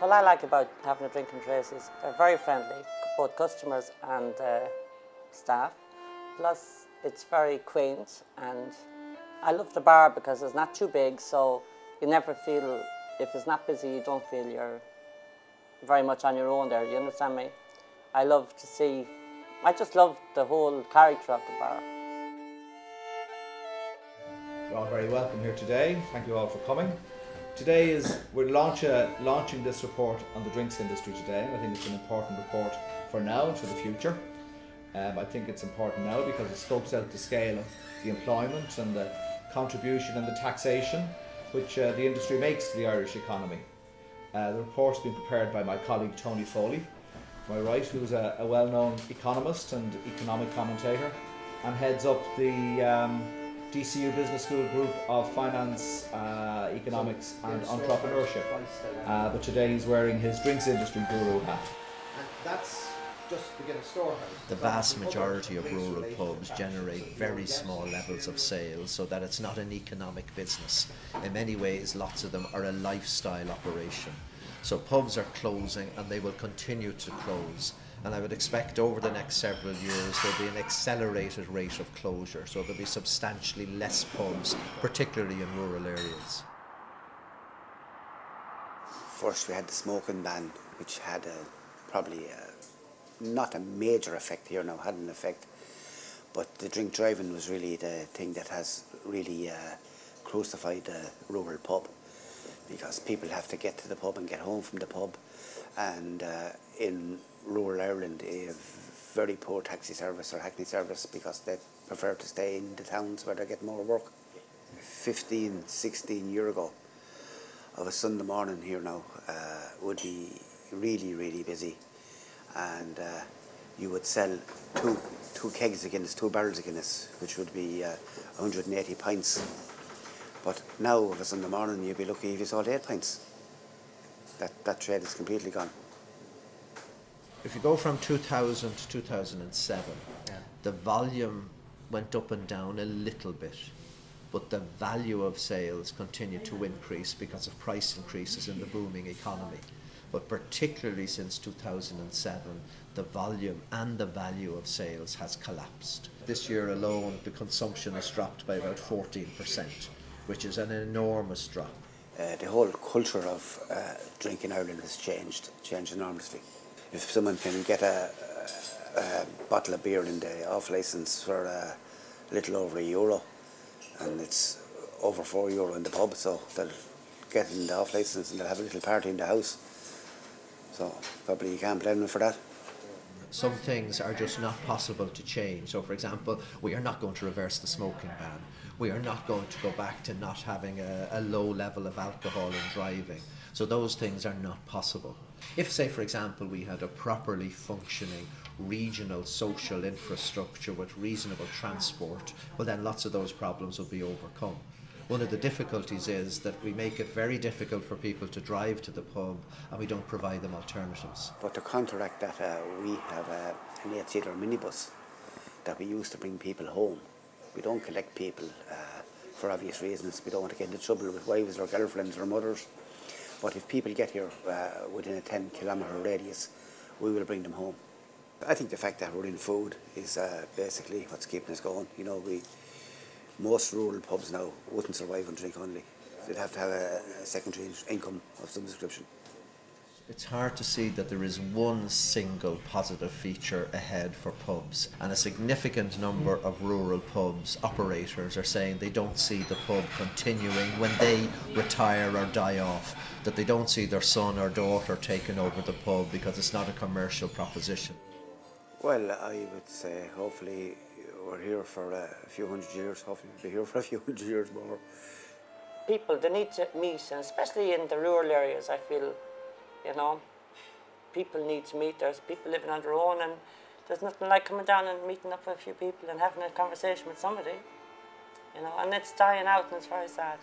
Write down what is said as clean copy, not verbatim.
What I like about having a drinking trace is they're very friendly, both customers and staff. Plus, it's very quaint, and I love the bar because it's not too big, so you never feel, if it's not busy, you don't feel you're very much on your own there. You understand me? I just love the whole character of the bar. You're all very welcome here today. Thank you all for coming. Today we're launching this report on the drinks industry today. I think it's an important report for now and for the future. I think it's important now because it scopes out the scale of the employment and the contribution and the taxation which the industry makes to the Irish economy. The report's been prepared by my colleague Tony Foley, to my right, who's a well-known economist and economic commentator, and heads up the DCU Business School Group of Finance, Economics and Entrepreneurship. But today he's wearing his drinks industry guru hat. And that's just to get a storehouse. The vast majority of rural pubs generate very small levels of sales, so that it's not an economic business. In many ways, lots of them are a lifestyle operation. So pubs are closing and they will continue to close. And I would expect over the next several years there'll be an accelerated rate of closure, so there'll be substantially less pubs, particularly in rural areas. First we had the smoking ban, which had probably not a major effect here now, had an effect, but the drink driving was really the thing that has really crucified the rural pub, because people have to get to the pub and get home from the pub, and in rural Ireland they have very poor taxi service or hackney service because they prefer to stay in the towns where they get more work. 15, 16 years ago of a Sunday morning here now would be really, really busy, and you would sell two kegs of Guinness, 2 barrels of Guinness, which would be 180 pints. But now of a Sunday morning you'd be lucky if you sold 8 pints. That trade is completely gone. If you go from 2000 to 2007, the volume went up and down a little bit, but the value of sales continued to increase because of price increases in the booming economy. But particularly since 2007, the volume and the value of sales has collapsed. This year alone, the consumption has dropped by about 14%, which is an enormous drop. The whole culture of drink in Ireland has changed enormously. If someone can get a bottle of beer in the off licence for a little over €1, and it's over €4 in the pub, so they'll get in the off licence and they'll have a little party in the house. So probably you can't blame them for that. Some things are just not possible to change. So for example, we are not going to reverse the smoking ban. We are not going to go back to not having a low level of alcohol in driving. So those things are not possible. If, say for example, we had a properly functioning regional social infrastructure with reasonable transport, well then lots of those problems will be overcome. One of the difficulties is that we make it very difficult for people to drive to the pub and we don't provide them alternatives. But to counteract that, we have an 8-seater minibus that we use to bring people home. We don't collect people for obvious reasons. We don't want to get into trouble with wives or girlfriends or mothers. But if people get here within a 10-kilometre radius, we will bring them home. I think the fact that we're in food is basically what's keeping us going. You know, most rural pubs now wouldn't survive on drink only. They'd have to have a secondary income of some description. It's hard to see that there is one single positive feature ahead for pubs, and a significant number of rural pubs operators are saying they don't see the pub continuing when they retire or die off, that they don't see their son or daughter taking over the pub because it's not a commercial proposition. Well, I would say hopefully we're here for a few hundred years. Hopefully we'll be here for a few hundred years more. People, they need to meet, and especially in the rural areas, I feel, you know, people need to meet. There's people living on their own, and there's nothing like coming down and meeting up with a few people and having a conversation with somebody, you know, and it's dying out and it's very sad.